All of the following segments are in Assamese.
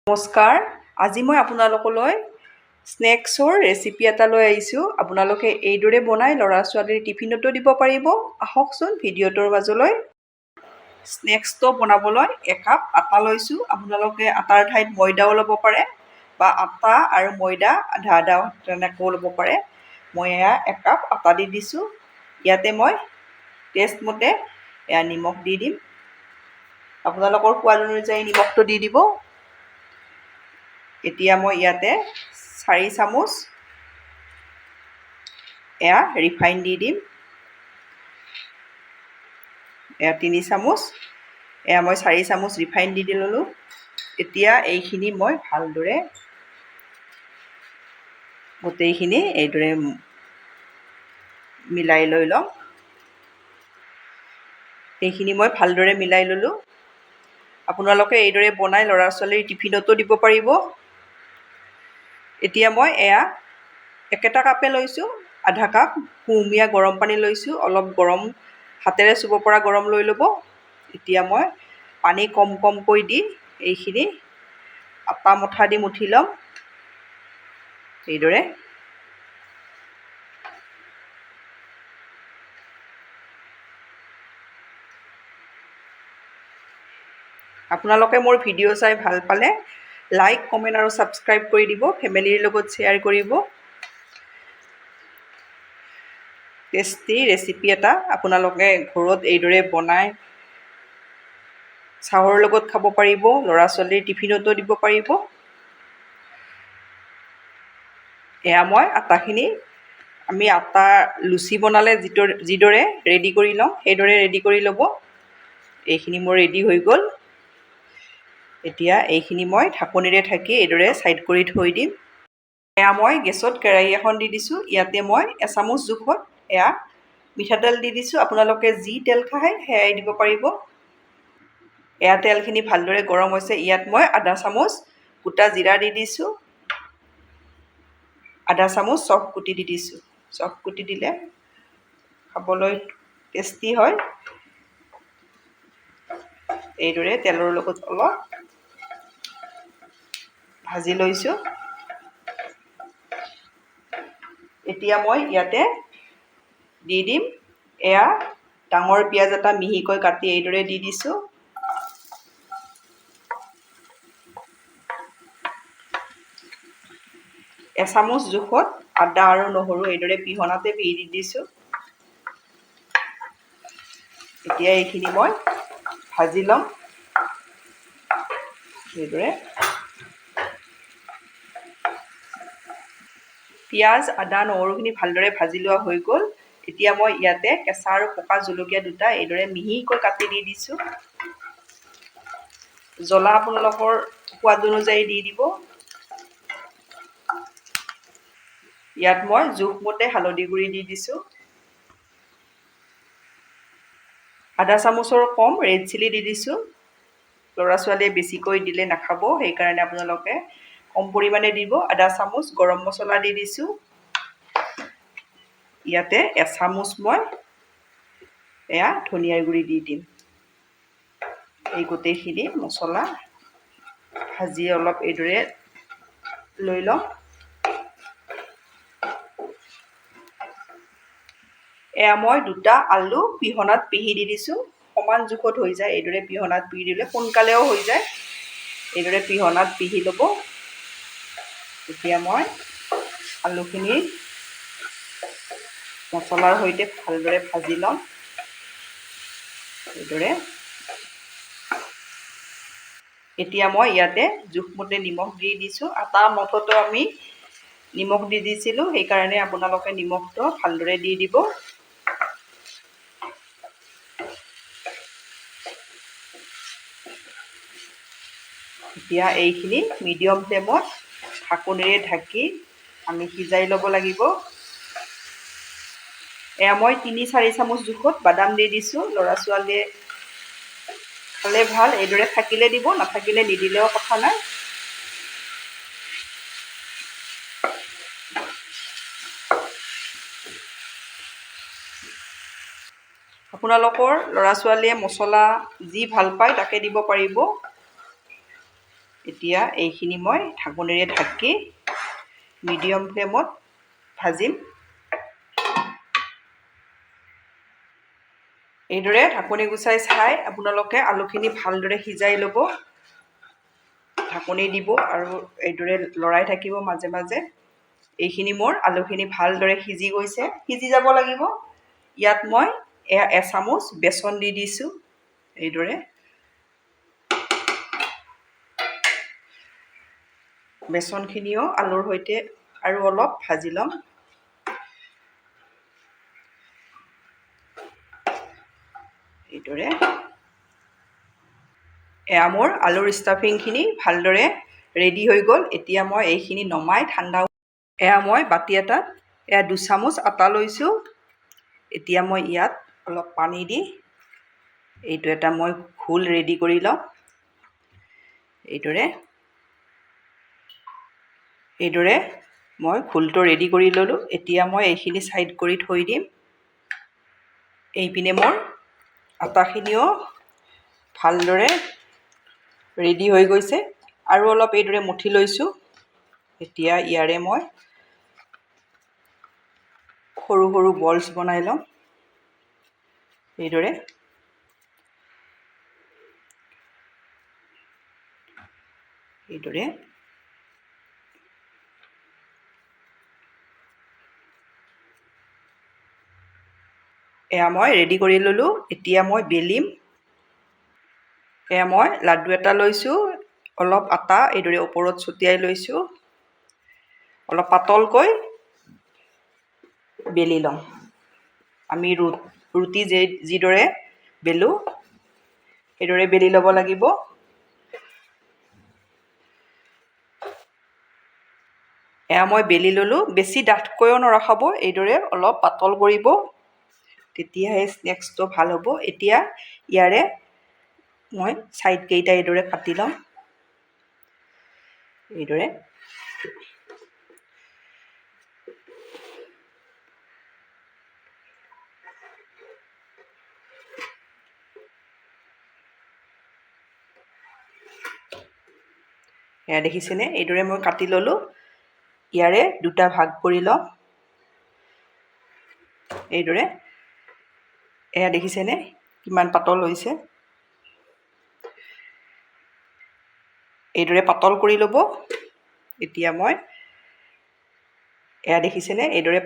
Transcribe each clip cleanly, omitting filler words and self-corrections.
নমস্কাৰ, আজি মই আপোনালোকলৈ স্নেক্সৰ ৰেচিপি এটা লৈ আহিছোঁ। আপোনালোকে এইদৰে বনাই ল'ৰা ছোৱালীৰ টিফিনতো দিব পাৰিব। আহকচোন ভিডিঅ'টোৰ মাজলৈ। স্নেক্সটো বনাবলৈ একাপ আটা লৈছোঁ। আপোনালোকে আটাৰ ঠাইত ময়দাও ল'ব পাৰে বা আটা আৰু ময়দা আধা আধা তেনেকৈও ল'ব পাৰে। মই এয়া একাপ আটা দি দিছোঁ। ইয়াতে মই টেষ্ট মতে এয়া নিমখ দি দিম। আপোনালোকৰ সোৱাদ অনুযায়ী নিমখটো দি দিব। এতিয়া মই ইয়াতে 4 চামুচ এয়া ৰিফাইন দি দিম। এয়া 3 চামুচ এয়া মই 4 চামুচ ৰিফাইন দি ল'লোঁ। এতিয়া এইখিনি মই ভালদৰে গোটেইখিনি এইদৰে মিলাই লৈ ল'ম। এইখিনি মই ভালদৰে মিলাই ল'লোঁ। আপোনালোকে এইদৰে বনাই ল'ৰা ছোৱালীৰ টিফিনতো দিব পাৰিব। এতিয়া মই এয়া একেটা কাপে লৈছোঁ, আধা কাপ কুহুমীয়া গৰম পানী লৈছোঁ। অলপ গৰম হাতেৰে চুব পৰা গৰম লৈ ল'ব। এতিয়া মই পানী কম কমকৈ দি এইখিনি আটা মঠা দি মুঠি ল'ম। এইদৰে আপোনালোকে মোৰ ভিডিঅ' চাই ভাল পালে লাইক, কমেণ্ট আৰু ছাবস্ক্ৰাইব কৰি দিব। ফেমিলিৰ লগত শ্বেয়াৰ কৰিব। টেষ্টি ৰেচিপি এটা আপোনালোকে ঘৰত এইদৰে বনাই চাহৰ লগত খাব পাৰিব, ল'ৰা ছোৱালীৰ টিফিনতো দিব পাৰিব। এয়া মই আটাখিনি আমি আটা লুচি বনালে যিদৰে ৰেডি কৰি লওঁ সেইদৰে ৰেডি কৰি ল'ব। এইখিনি মোৰ ৰেডি হৈ গ'ল। এতিয়া এইখিনি মই ঢাকনিৰে ঢাকি এইদৰে ছাইড কৰি থৈ দিম। এয়া মই গেছত কেৰাহী এখন দি দিছোঁ। ইয়াতে মই এচামুচ জোখত এয়া মিঠাতেল দি দিছোঁ। আপোনালোকে যি তেল খায় সেয়াই দিব পাৰিব। এয়া তেলখিনি ভালদৰে গৰম হৈছে। ইয়াত মই আধা চামুচ গোটা জিৰা দি দিছোঁ। আধা চামুচ চফ কুটি দি দিছোঁ। চফ কুটি দিলে খাবলৈ টেষ্টি হয়। এইদৰে তেলৰ লগত অলপ ভাজি লৈছোঁ। এতিয়া মই ইয়াতে দি দিম এয়া ডাঙৰ পিঁয়াজ এটা মিহিকৈ কাটি এইদৰে দি দিছোঁ। এচামুচ জোখত আদা আৰু নহৰু এইদৰে পিহনাতে পিহি দি দিছোঁ। এতিয়া এইখিনি মই ভাজি ল'ম। এইদৰে পিঁয়াজ, আদা, নহৰুখিনি ভালদৰে ভাজি লোৱা হৈ গ'ল। এতিয়া মই ইয়াতে কেঁচা আৰু পকা জলকীয়া দুটা এইদৰে মিহিকৈ কাটি দি দিছোঁ। জ্বলা আপোনালোকৰ সোৱাদ অনুযায়ী দি দিব। ইয়াত মই জোখমতে হালধি গুড়ি দি দিছোঁ। আধা চামুচৰ কম ৰেড চিলি দি দিছোঁ। ল'ৰা ছোৱালীয়ে বেছিকৈ দিলে নাখাব, সেইকাৰণে আপোনালোকে কম পৰিমাণে দিব। আধা চামুচ গৰম মছলা দি দিছোঁ। ইয়াতে এচামুচ মই এয়া ধনিয়াৰ গুড়ি দি দিম। এই গোটেইখিনি মছলা ভাজি অলপ এইদৰে লৈ ল'ম। এয়া মই দুটা আলু পিহনাত পিহি দি দিছোঁ। সমান জোখত হৈ যায়। এইদৰে পিহনাত পিহি দিলে সোনকালেও হৈ যায়। এইদৰে পিহনাত পিহি ল'ব। এতিয়া মই আলুখিনি মছলাৰ সৈতে ভালদৰে ভাজি ল'ম। এইদৰে এতিয়া মই ইয়াতে জোখমতে নিমখ দি দিছোঁ। আটা মঠতো আমি নিমখ দি দিছিলোঁ, সেইকাৰণে আপোনালোকে নিমখটো ভালদৰে দি দিব। এতিয়া এইখিনি মিডিয়াম ফ্লেমত ঢাকনিৰে ঢাকি আমি সিজাই ল'ব লাগিব। এয়া মই 3-4 চামুচ জোখত বাদাম দি দিছোঁ। ল'ৰা ছোৱালীয়ে খালে ভাল, এইদৰে থাকিলে দিব, নাথাকিলে নিদিলেও কথা নাই। আপোনালোকৰ ল'ৰা ছোৱালীয়ে মছলা যি ভাল পায় তাকে দিব পাৰিব। এতিয়া এইখিনি মই ঢাকনিৰে ঢাকি মিডিয়াম ফ্লেমত ভাজিম। এইদৰে ঢাকনি গুচাই চাই আপোনালোকে আলুখিনি ভালদৰে সিজাই ল'ব। ঢাকনি দিব আৰু এইদৰে লৰাই থাকিব মাজে মাজে। এইখিনি মোৰ আলুখিনি ভালদৰে সিজি গৈছে, সিজি যাব লাগিব। ইয়াত মই এচামুচ বেচন দি দিছোঁ। এইদৰে বেচনখিনিও আলুৰ সৈতে আৰু অলপ ভাজি ল'ম। এইদৰে এয়া মোৰ আলুৰ ষ্টাফিংখিনি ভালদৰে ৰেডি হৈ গ'ল। এতিয়া মই এইখিনি নমাই ঠাণ্ডা। এয়া মই বাতি এটাত 2 চামুচ আটা লৈছোঁ। এতিয়া মই ইয়াত অলপ পানী দি এইটো এটা মই ঘোল ৰেডি কৰি লওঁ। এইদৰে মই ঘোলটো ৰেডি কৰি ল'লোঁ। এতিয়া মই এইখিনি ছাইড কৰি থৈ দিম। এইপিনে মোৰ আটাখিনিও ভালদৰে ৰেডি হৈ গৈছে আৰু অলপ এইদৰে মঠি লৈছোঁ। এতিয়া ইয়াৰে মই সৰু সৰু বলছ বনাই ল'ম। এইদৰে এয়া মই ৰেডি কৰি ল'লোঁ। এতিয়া মই বেলিম। এয়া মই লাডু এটা লৈছোঁ, অলপ আটা এইদৰে ওপৰত ছটিয়াই লৈছোঁ। অলপ পাতলকৈ বেলি ল'ম। আমি ৰুটি যিদৰে বেলো সেইদৰে বেলি ল'ব লাগিব। এয়া মই বেলি ল'লোঁ। বেছি ডাঠকৈও নৰখাব, এইদৰে অলপ পাতল কৰিব, তেতিয়াহে স্নেক্সটো ভাল হ'ব। এতিয়া ইয়াৰে মই ছাইডকেইটা এইদৰে কাটি ল'ম। এইদৰে এয়া দেখিছেনে? এইদৰে মই কাটি ল'লোঁ। ইয়াৰে দুটা ভাগ কৰি ল'ম। এইদৰে এয়া দেখিছেনে কিমান পাতল হৈছে? এইদৰে পাতল কৰি ল'ব। এতিয়া মই এয়া দেখিছেনে এইদৰে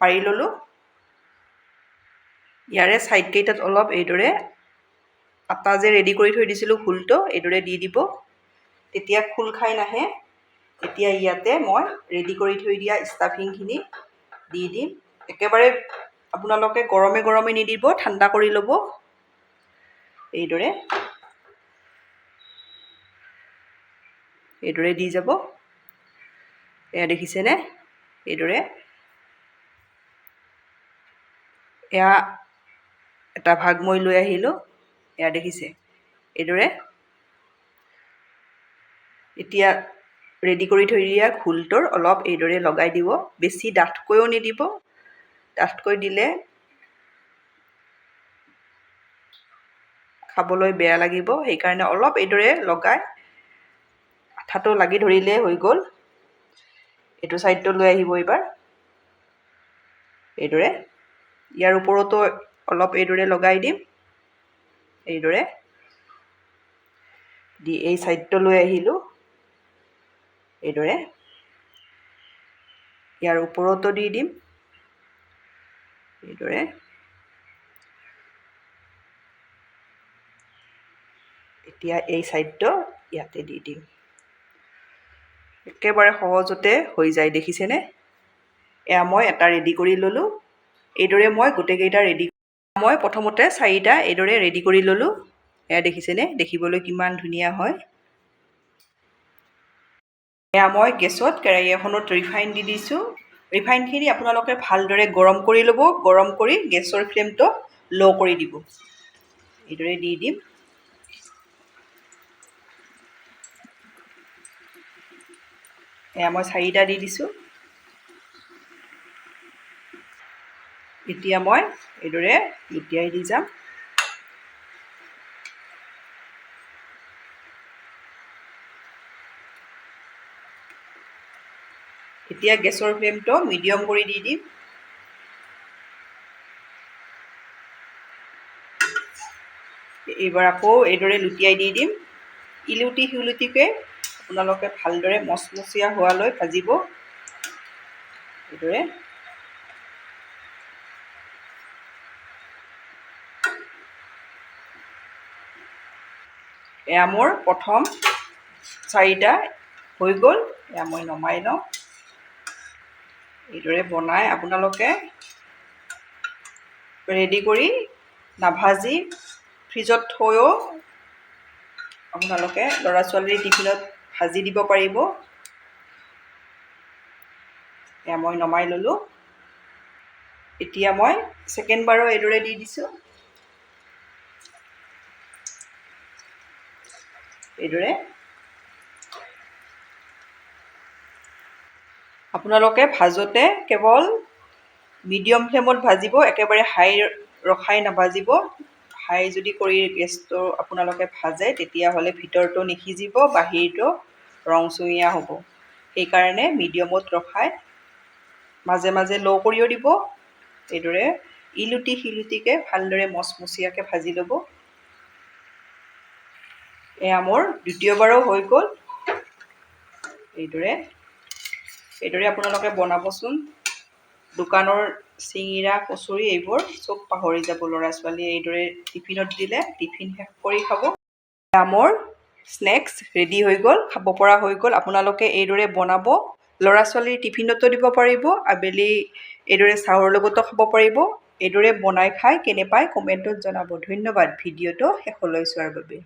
পাৰি ল'লোঁ। ইয়াৰে ছাইডকেইটাত অলপ এইদৰে আটা যে ৰেডি কৰি থৈ দিছিলোঁ ঘোলটো এইদৰে দি দিব, তেতিয়া খোল খাই নাহে। এতিয়া ইয়াতে মই ৰেডি কৰি থৈ দিয়া ষ্টাফিংখিনি দি দিম। একেবাৰে আপোনালোকে গৰমে গৰমে নিদিব, ঠাণ্ডা কৰি ল'ব। এইদৰে দি যাব। এয়া দেখিছেনে? এইদৰে এয়া এটা ভাগ মই লৈ আহিলোঁ। এয়া দেখিছে এইদৰে। এতিয়া ৰেডি কৰি থৈ দিয়া ঘোলটোৰ অলপ এইদৰে লগাই দিব। বেছি ডাঠকৈও নিদিব, ডাঠকৈ দিলে খাবলৈ বেয়া লাগিব। সেইকাৰণে অলপ এইদৰে লগাই আঠাটো লাগি ধৰিলে হৈ গ'ল। এইটো ছাইডটো লৈ আহিব এইবাৰ। এইদৰে ইয়াৰ ওপৰতো অলপ এইদৰে লগাই দিম। এইদৰে দি এই ছাইডটো লৈ আহিলোঁ। এইদৰে ইয়াৰ ওপৰতো দি দিম। এইদৰে এতিয়া এই ছাইডটো ইয়াতে দি দিম। একেবাৰে সহজতে হৈ যায়, দেখিছেনে? এয়া মই এটা ৰেডি কৰি ল'লোঁ। এইদৰে মই গোটেইকেইটা মই প্ৰথমতে 4টা এইদৰে ৰেডি কৰি ল'লোঁ। এয়া দেখিছেনে? দেখিবলৈ কিমান ধুনীয়া হয়। এয়া মই গেছত কেৰাহী এখনত ৰিফাইন দি দিছোঁ। ৰিফাইনখিনি আপোনালোকে ভালদৰে গৰম কৰি ল'ব। গৰম কৰি গেছৰ ফ্লেমটো ল' কৰি দিব। এইদৰে দি দিম। এয়া মই 4টা দি দিছোঁ। এতিয়া মই এইদৰে লুটিয়াই দি যাম। এতিয়া গেছৰ ফ্লেমটো মিডিয়াম কৰি দি দিম। এইবাৰ আকৌ এইদৰে লুটিয়াই দি দিম। ইলুটি শিলুটিকৈ আপোনালোকে ভালদৰে মচমচীয়া হোৱালৈ ভাজিব। এইদৰে এয়া মোৰ প্ৰথম 4টা হৈ গ'ল। এয়া মই নমাই লওঁ। এইদৰে বনাই আপোনালোকে ৰেডি কৰি নাভাজি ফ্ৰিজত থৈও আপোনালোকে ল'ৰা ছোৱালীৰ টিফিনত ভাজি দিব পাৰিব। এয়া মই নমাই ল'লোঁ। এতিয়া মই ছেকেণ্ডবাৰো এইদৰে দি দিছোঁ। এইদৰে আপোনালোকে ভাজোতে কেৱল মিডিয়াম ফ্লেমত ভাজিব, একেবাৰে হাই ৰখাই নাভাজিব। হাই যদি কৰি গেছটো আপোনালোকে ভাজে তেতিয়াহ'লে ভিতৰটো নিসিজিব, বাহিৰটো ৰংচঙীয়া হ'ব। সেইকাৰণে মিডিয়ামত ৰখাই মাজে মাজে ল' কৰিও দিব। এইদৰে ইলুটি শিলুটিকৈ ভালদৰে মচমচীয়াকৈ ভাজি ল'ব। এয়া মোৰ দ্বিতীয়বাৰো হৈ গ'ল। এইদৰে আপোনালোকে বনাবচোন। দোকানৰ চিঙিৰা কচুৰি এইবোৰ চব পাহৰি যাব। ল'ৰা ছোৱালীয়ে এইদৰে টিফিনত দিলে টিফিন শেষ কৰি খাব। মোৰ স্নেক্স ৰেডি হৈ গ'ল, খাব পৰা হৈ গ'ল। আপোনালোকে এইদৰে বনাব, ল'ৰা ছোৱালীৰ টিফিনতো দিব পাৰিব, আবেলি এইদৰে চাহৰ লগতো খাব পাৰিব। এইদৰে বনাই খাই কেনে পায় কমেণ্টত জনাব। ধন্যবাদ ভিডিঅ'টো শেষলৈ চোৱাৰ বাবে।